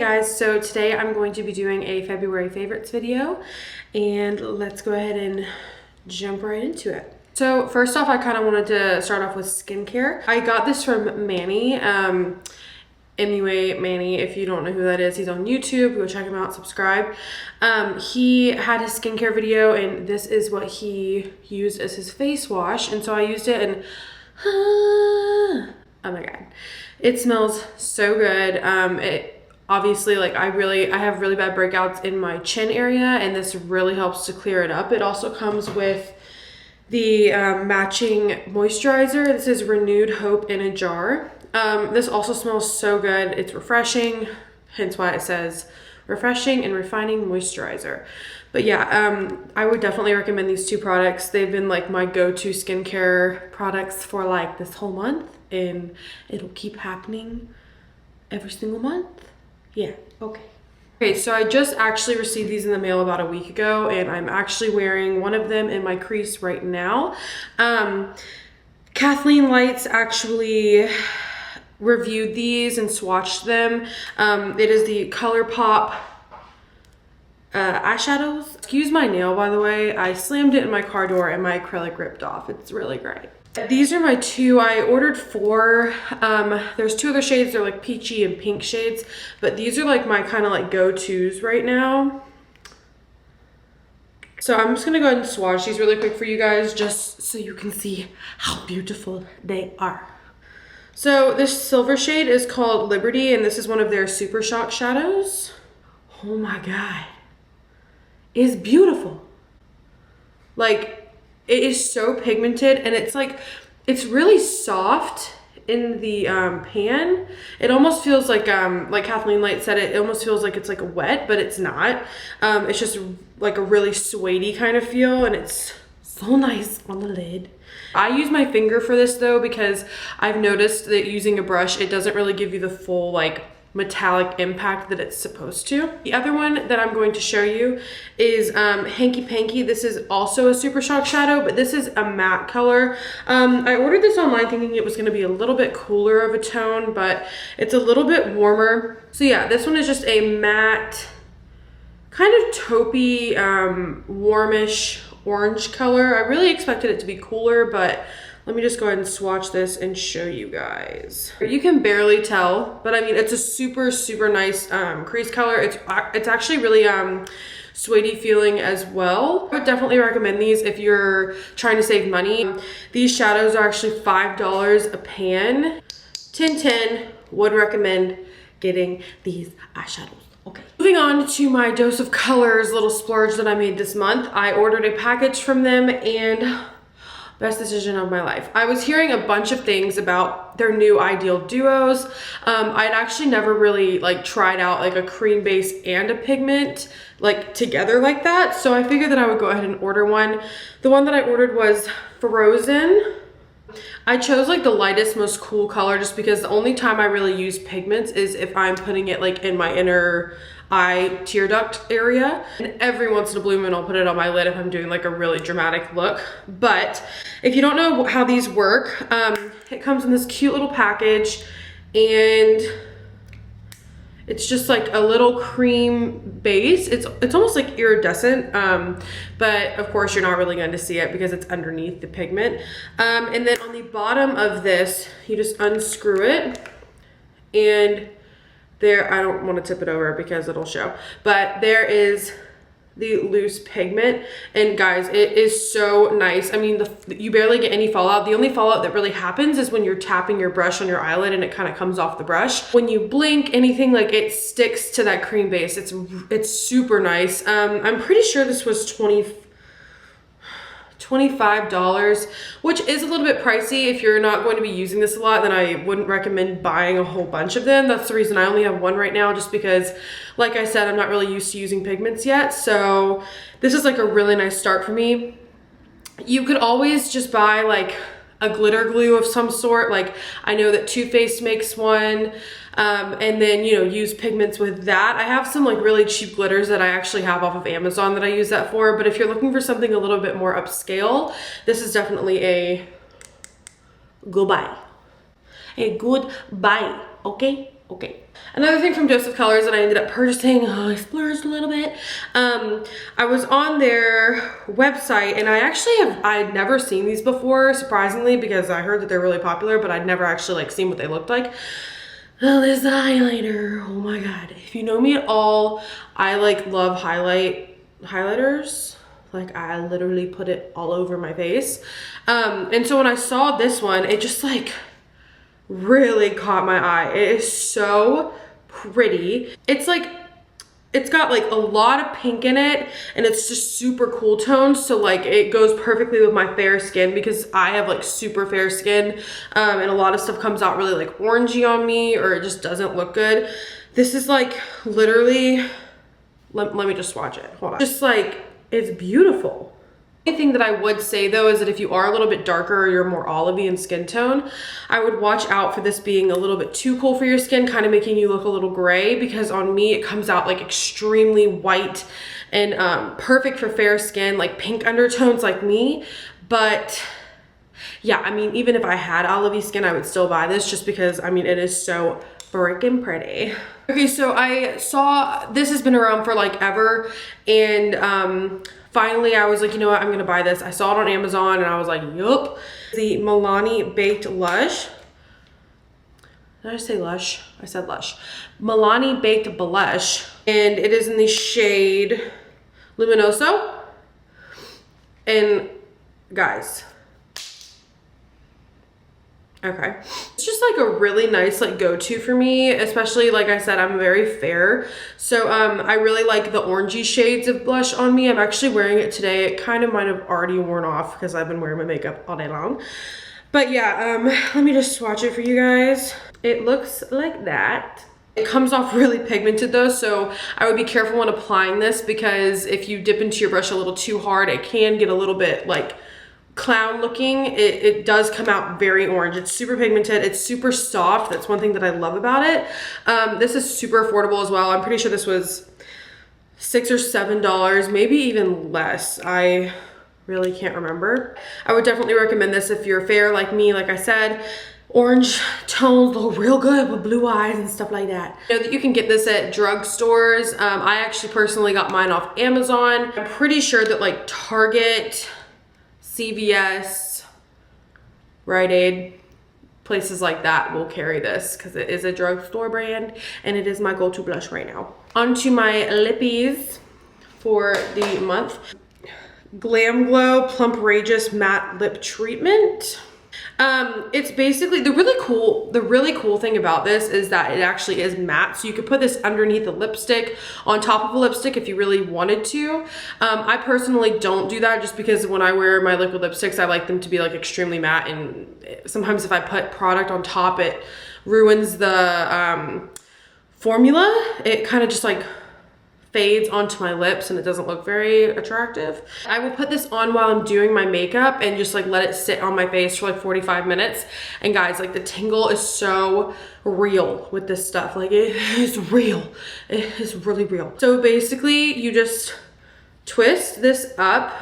Guys, so today I'm going to be doing a February favorites video, and let's go ahead and jump right into it. So first off, I kind of wanted to start off with skincare. I got this from Manny, MUA Manny. If you don't know who that is, he's on YouTube. Go check him out, subscribe. He had his skincare video, and this is what he used as his face wash, and so I used it, and oh my god, it smells so good. It obviously, like, I have really bad breakouts in my chin area, and this really helps to clear it up. It also comes with the matching moisturizer. This is Renewed Hope in a jar. This also smells so good. It's refreshing, hence why it says refreshing and refining moisturizer. But yeah, I would definitely recommend these two products. They've been like my go-to skincare products for like this whole month, and it'll keep happening every single month. Yeah, okay. Okay, so I just actually received these in the mail about a week ago, and I'm actually wearing one of them in my crease right now. Kathleen Lights actually reviewed these and swatched them. It is the ColourPop eyeshadows. Excuse my nail, by the way. I slammed it in my car door and my acrylic ripped off. It's really great. These are my two. I ordered four. There's two other shades. They're like peachy and pink shades, but these are like my kind of like go-tos right now. So I'm just gonna go ahead and swatch these really quick for you guys, just so you can see how beautiful they are. So this silver shade is called Liberty, and this is one of their Super Shock shadows. Oh my god, it's beautiful. Like, it is so pigmented, and it's like, it's really soft in the pan. It almost feels like Kathleen Light said, it almost feels like it's like wet, but it's not. It's just like a really suede kind of feel, and it's so nice on the lid. I use my finger for this though, because I've noticed that using a brush, it doesn't really give you the full like metallic impact that it's supposed to. The other one that I'm going to show you is Hanky Panky. This is also a Super Shock shadow, but this is a matte color. I ordered this online thinking it was going to be a little bit cooler of a tone, but it's a little bit warmer. So yeah, this one is just a matte, kind of taupey, warmish orange color. I really expected it to be cooler, but let me just go ahead and swatch this and show you guys. You can barely tell, but I mean, it's a super, super nice crease color. It's actually really suede feeling as well. I would definitely recommend these if you're trying to save money. These shadows are actually $5 a pan. 10/10 would recommend getting these eyeshadows. Okay. Moving on to my Dose of Colors little splurge that I made this month. I ordered a package from them, and best decision of my life. I was hearing a bunch of things about their new Ideal Duos. I'd actually never really like tried out like a cream base and a pigment like together like that. So I figured that I would go ahead and order one. The one that I ordered was Frozen. I chose like the lightest, most cool color just because the only time I really use pigments is if I'm putting it like in my inner eye tear duct area, and every once in a blue moon I'll put it on my lid if I'm doing like a really dramatic look. But if you don't know how these work, it comes in this cute little package, and it's just like a little cream base. It's almost like iridescent, but of course you're not really going to see it because it's underneath the pigment. And then on the bottom of this, you just unscrew it, and there, I don't want to tip it over because it'll show, but there is the loose pigment, and guys, it is so nice. I mean, you barely get any fallout. The only fallout that really happens is when you're tapping your brush on your eyelid and it kind of comes off the brush. When you blink, anything, like, it sticks to that cream base. It's super nice. I'm pretty sure this was $25, which is a little bit pricey. If you're not going to be using this a lot, then I wouldn't recommend buying a whole bunch of them. That's the reason I only have one right now, just because, like I said, I'm not really used to using pigments yet. So this is like a really nice start for me. You could always just buy like a glitter glue of some sort. Like, I know that Too Faced makes one, and then, you know, use pigments with that. I have some like really cheap glitters that I actually have off of Amazon that I use that for, but if you're looking for something a little bit more upscale, this is definitely a goodbye. A good buy, okay? Okay. Another thing from Joseph Colors that I ended up purchasing, I splurged a little bit. I was on their website and I'd never seen these before, surprisingly, because I heard that they're really popular, but I'd never actually like seen what they looked like. Oh, this highlighter, oh my God. If you know me at all, I like love highlighters. Like I literally put it all over my face. And so when I saw this one, it just like really caught my eye. It is so pretty. It's got like a lot of pink in it and it's just super cool tones. So like it goes perfectly with my fair skin because I have like super fair skin and a lot of stuff comes out really like orangey on me or it just doesn't look good. This is like literally, let me just swatch it, hold on. Just like, it's beautiful. The only thing that I would say though is that if you are a little bit darker or you're more olivey in skin tone, I would watch out for this being a little bit too cool for your skin, kind of making you look a little gray, because on me it comes out like extremely white and perfect for fair skin, like pink undertones like me. But yeah, I mean, even if I had olivey skin, I would still buy this just because, I mean, it is so freaking pretty. Okay, so I saw, this has been around for like ever, and finally I was like, you know what, I'm gonna buy this. I saw it on Amazon and I was like, yup. The Milani Baked Lush. Did I say Lush? I said Lush. Milani Baked Blush, and it is in the shade Luminoso. And guys, okay, it's just like a really nice like go-to for me, especially like I said, I'm very fair, so I really like the orangey shades of blush on me. I'm actually wearing it today. It kind of might have already worn off because I've been wearing my makeup all day long, but yeah, let me just swatch it for you guys. It looks like that. It comes off really pigmented though, so I would be careful when applying this because if you dip into your brush a little too hard, it can get a little bit like clown looking. It does come out very orange. It's super pigmented. It's super soft. That's one thing that I love about it. This is super affordable as well. I'm pretty sure this was $6 or $7, maybe even less. I really can't remember. I would definitely recommend this if you're fair like me. Like I said, orange tones look real good with blue eyes and stuff like that. You know that you can get this at drugstores. I actually personally got mine off Amazon. I'm pretty sure that like Target, CVS, Rite Aid, places like that will carry this because it is a drugstore brand and it is my go-to blush right now. On to my lippies for the month. Glam Glow Plumprageous Matte Lip Treatment. It's basically, the really cool thing about this is that it actually is matte, so you could put this underneath a lipstick, on top of a lipstick if you really wanted to. I personally don't do that just because when I wear my liquid lipsticks, I like them to be like extremely matte, and sometimes if I put product on top, it ruins the formula. It kind of just like fades onto my lips and it doesn't look very attractive. I will put this on while I'm doing my makeup and just like let it sit on my face for like 45 minutes. And guys, like the tingle is so real with this stuff. Like it is real. It is really real. So basically you just twist this up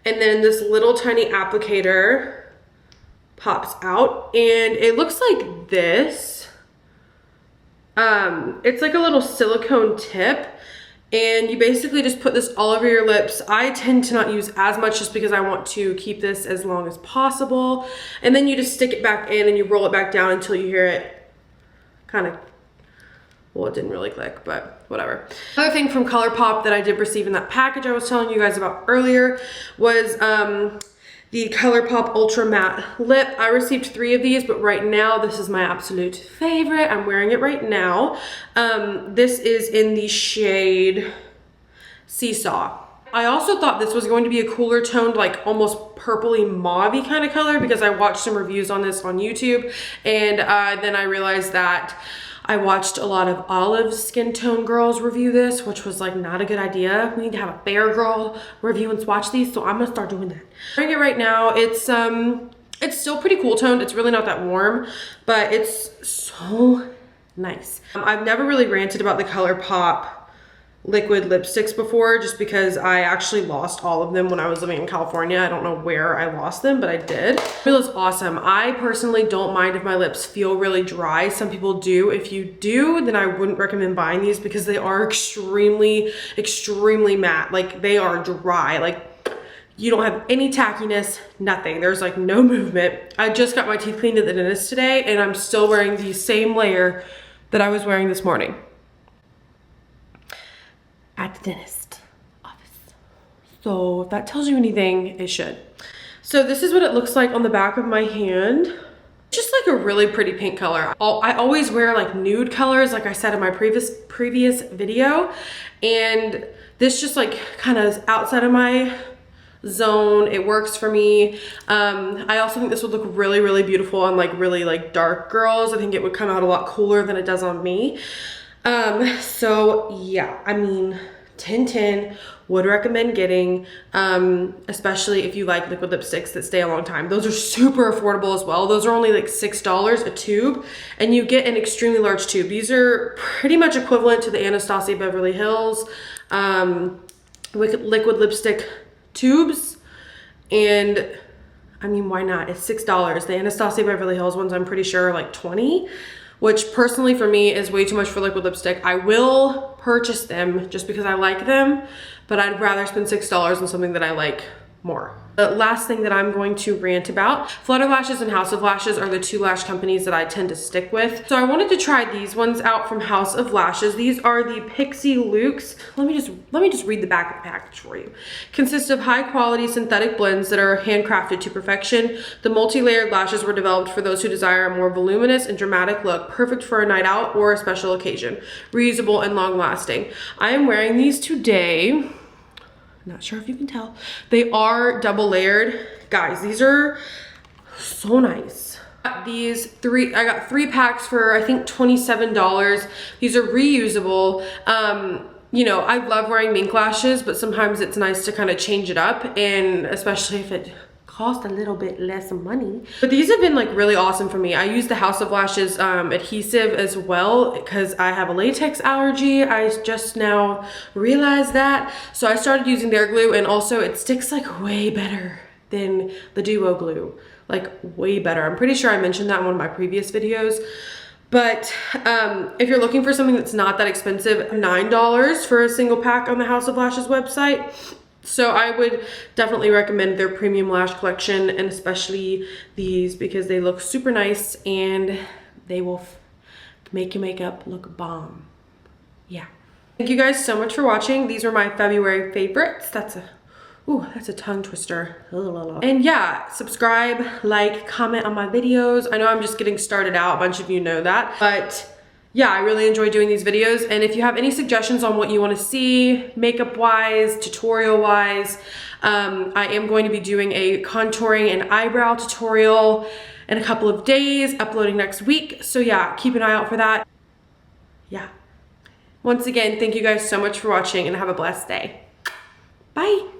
and then this little tiny applicator pops out and it looks like this. It's like a little silicone tip and you basically just put this all over your lips. I tend to not use as much just because I want to keep this as long as possible. And then you just stick it back in and you roll it back down until you hear it kind of, well, it didn't really click, but whatever. Another thing from ColourPop that I did receive in that package I was telling you guys about earlier was the ColourPop Ultra Matte Lip. I received 3 of these, but right now this is my absolute favorite. I'm wearing it right now. This is in the shade Seesaw. I also thought this was going to be a cooler toned, like almost purpley mauve-y kind of color because I watched some reviews on this on YouTube, and then I realized that I watched a lot of olive skin tone girls review this, which was like not a good idea. We need to have a fair girl review and swatch these, so I'm gonna start doing that. I'm wearing it right now. It's still pretty cool toned. It's really not that warm, but it's so nice. I've never really ranted about the ColourPop liquid lipsticks before, just because I actually lost all of them when I was living in California. I don't know where I lost them, but I did. It was awesome. I personally don't mind if my lips feel really dry. Some people do. If you do, then I wouldn't recommend buying these because they are extremely, extremely matte. Like they are dry. Like you don't have any tackiness, nothing. There's like no movement. I just got my teeth cleaned at the dentist today and I'm still wearing the same layer that I was wearing this morning at the dentist office. So if that tells you anything, it should. So this is what it looks like on the back of my hand. Just like a really pretty pink color. I always wear like nude colors, like I said in my previous video. And this just like kind of is outside of my zone. It works for me. I also think this would look really, really beautiful on like really like dark girls. I think it would come out a lot cooler than it does on me. So yeah, I mean, 10/10, would recommend getting, especially if you like liquid lipsticks that stay a long time. Those are super affordable as well. Those are only like $6 a tube and you get an extremely large tube. These are pretty much equivalent to the Anastasia Beverly Hills liquid lipstick tubes. And I mean, why not? It's $6. The Anastasia Beverly Hills ones, I'm pretty sure, are like 20, which personally for me is way too much for liquid lipstick. I will purchase them just because I like them, but I'd rather spend $6 on something that I like more. The last thing that I'm going to rant about, Flutter Lashes and House of Lashes are the two lash companies that I tend to stick with. So I wanted to try these ones out from House of Lashes. These are the Pixie Lukes. Let me just read the back of the package for you. Consists of high quality synthetic blends that are handcrafted to perfection. The multi-layered lashes were developed for those who desire a more voluminous and dramatic look, perfect for a night out or a special occasion. Reusable and long lasting. I am wearing these today. Not sure if you can tell. They are double layered. Guys, these are so nice. I got 3 packs for I think $27. These are reusable. You know, I love wearing mink lashes, but sometimes it's nice to kind of change it up, and especially if it cost a little bit less money. But these have been like really awesome for me. I use the House of Lashes adhesive as well because I have a latex allergy. I just now realized that. So I started using their glue, and also it sticks like way better than the Duo glue. Like way better. I'm pretty sure I mentioned that in one of my previous videos. But if you're looking for something that's not that expensive, $9 for a single pack on the House of Lashes website. So I would definitely recommend their premium lash collection, and especially these because they look super nice and they will make your makeup look bomb. Yeah. Thank you guys so much for watching. These were my February favorites. That's a tongue twister. And yeah, subscribe, like, comment on my videos. I know I'm just getting started out. A bunch of you know that, but yeah, I really enjoy doing these videos. And if you have any suggestions on what you want to see, makeup wise, tutorial wise, I am going to be doing a contouring and eyebrow tutorial in a couple of days, uploading next week. So yeah, keep an eye out for that. Yeah. Once again, thank you guys so much for watching and have a blessed day. Bye.